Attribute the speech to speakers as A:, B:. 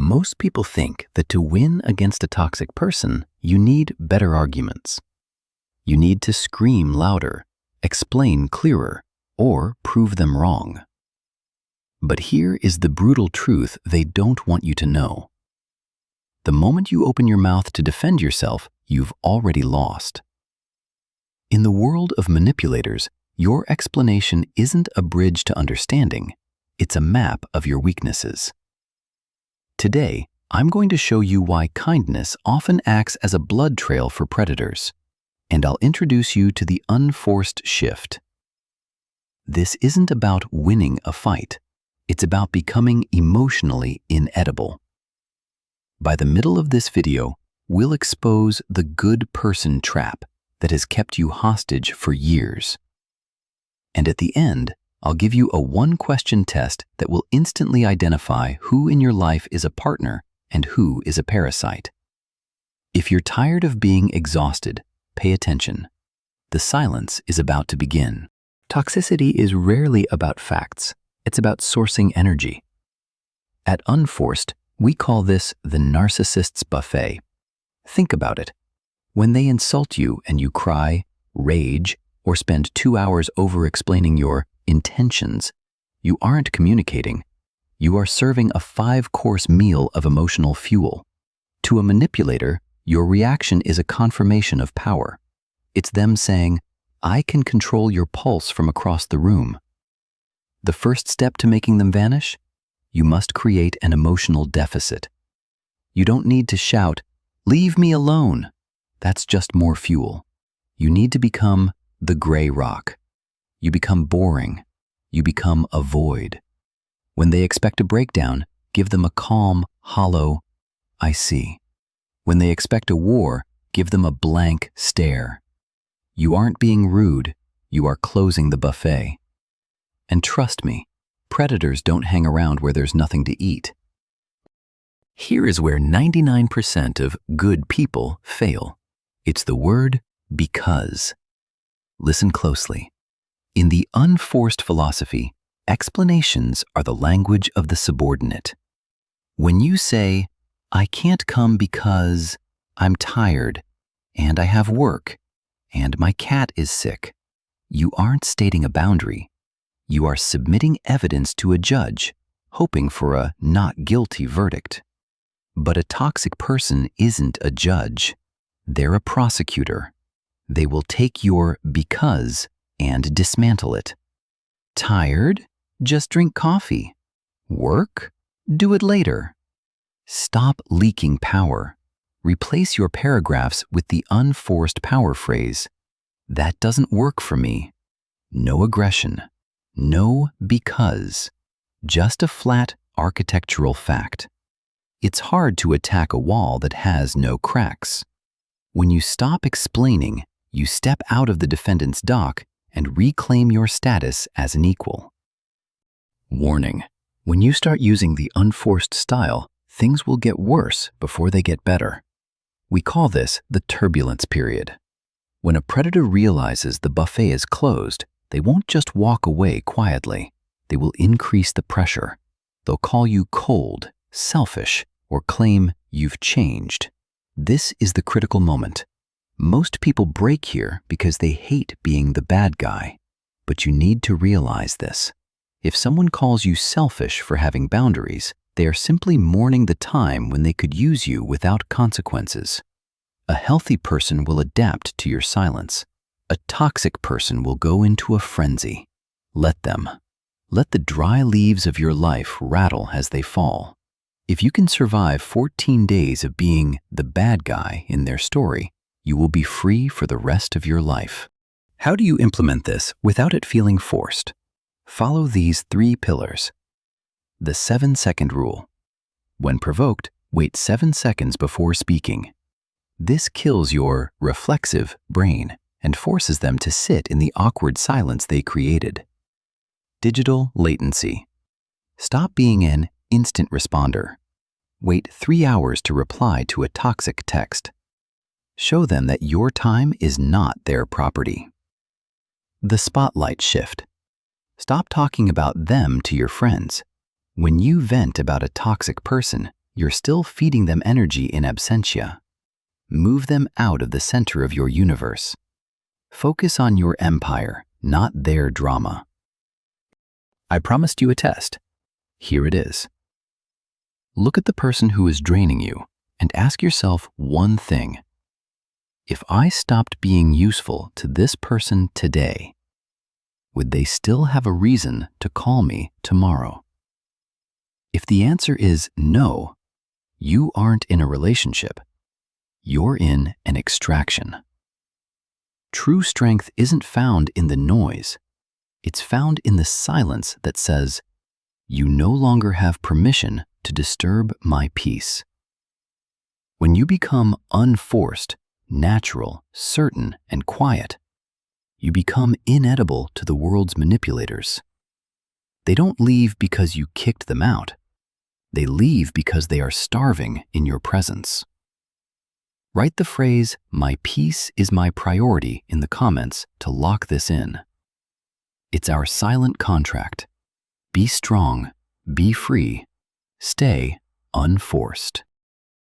A: Most people think that to win against a toxic person, you need better arguments. You need to scream louder, explain clearer, or prove them wrong. But here is the brutal truth they don't want you to know. The moment you open your mouth to defend yourself, you've already lost. In the world of manipulators, your explanation isn't a bridge to understanding, it's a map of your weaknesses. Today, I'm going to show you why kindness often acts as a blood trail for predators, and I'll introduce you to the unforced shift. This isn't about winning a fight, it's about becoming emotionally inedible. By the middle of this video, we'll expose the good person trap that has kept you hostage for years. And at the end, I'll give you a one-question test that will instantly identify who in your life is a partner and who is a parasite. If you're tired of being exhausted, pay attention. The silence is about to begin. Toxicity is rarely about facts. It's about sourcing energy. At Unforced, we call this the narcissist's buffet. Think about it. When they insult you and you cry, rage, or spend 2 hours over-explaining your intentions, you aren't communicating. You are serving a 5-course meal of emotional fuel. To a manipulator, your reaction is a confirmation of power. It's them saying, "I can control your pulse from across the room." The first step to making them vanish? You must create an emotional deficit. You don't need to shout, "Leave me alone." That's just more fuel. You need to become the gray rock. You become boring. You become a void. When they expect a breakdown, give them a calm, hollow, "I see." When they expect a war, give them a blank stare. You aren't being rude, you are closing the buffet. And trust me, predators don't hang around where there's nothing to eat. Here is where 99% of good people fail. It's the word because. Listen closely. In the unforced philosophy, explanations are the language of the subordinate. When you say, "I can't come because I'm tired, and I have work, and my cat is sick," you aren't stating a boundary. You are submitting evidence to a judge, hoping for a not guilty verdict. But a toxic person isn't a judge. They're a prosecutor. They will take your because and dismantle it. Tired? Just drink coffee. Work? Do it later. Stop leaking power. Replace your paragraphs with the unforced power phrase. "That doesn't work for me." No aggression. No because. Just a flat architectural fact. It's hard to attack a wall that has no cracks. When you stop explaining, you step out of the defendant's dock and reclaim your status as an equal. Warning: when you start using the unforced style, things will get worse before they get better. We call this the turbulence period. When a predator realizes the buffet is closed, they won't just walk away quietly. They will increase the pressure. They'll call you cold, selfish, or claim you've changed. This is the critical moment. Most people break here because they hate being the bad guy. But you need to realize this. If someone calls you selfish for having boundaries, they are simply mourning the time when they could use you without consequences. A healthy person will adapt to your silence. A toxic person will go into a frenzy. Let them. Let the dry leaves of your life rattle as they fall. If you can survive 14 days of being the bad guy in their story, you will be free for the rest of your life. How do you implement this without it feeling forced? Follow these 3 pillars. The 7-second rule. When provoked, wait 7 seconds before speaking. This kills your reflexive brain and forces them to sit in the awkward silence they created. Digital latency. Stop being an instant responder. Wait 3 hours to reply to a toxic text. Show them that your time is not their property. The spotlight shift. Stop talking about them to your friends. When you vent about a toxic person, you're still feeding them energy in absentia. Move them out of the center of your universe. Focus on your empire, not their drama. I promised you a test. Here it is. Look at the person who is draining you and ask yourself one thing. If I stopped being useful to this person today, would they still have a reason to call me tomorrow? If the answer is no, you aren't in a relationship. You're in an extraction. True strength isn't found in the noise. It's found in the silence that says, you no longer have permission to disturb my peace. When you become unforced, natural, certain, and quiet, you become inedible to the world's manipulators. They don't leave because you kicked them out. They leave because they are starving in your presence. Write the phrase, "My peace is my priority," in the comments to lock this in. It's our silent contract. Be strong, be free, stay unforced.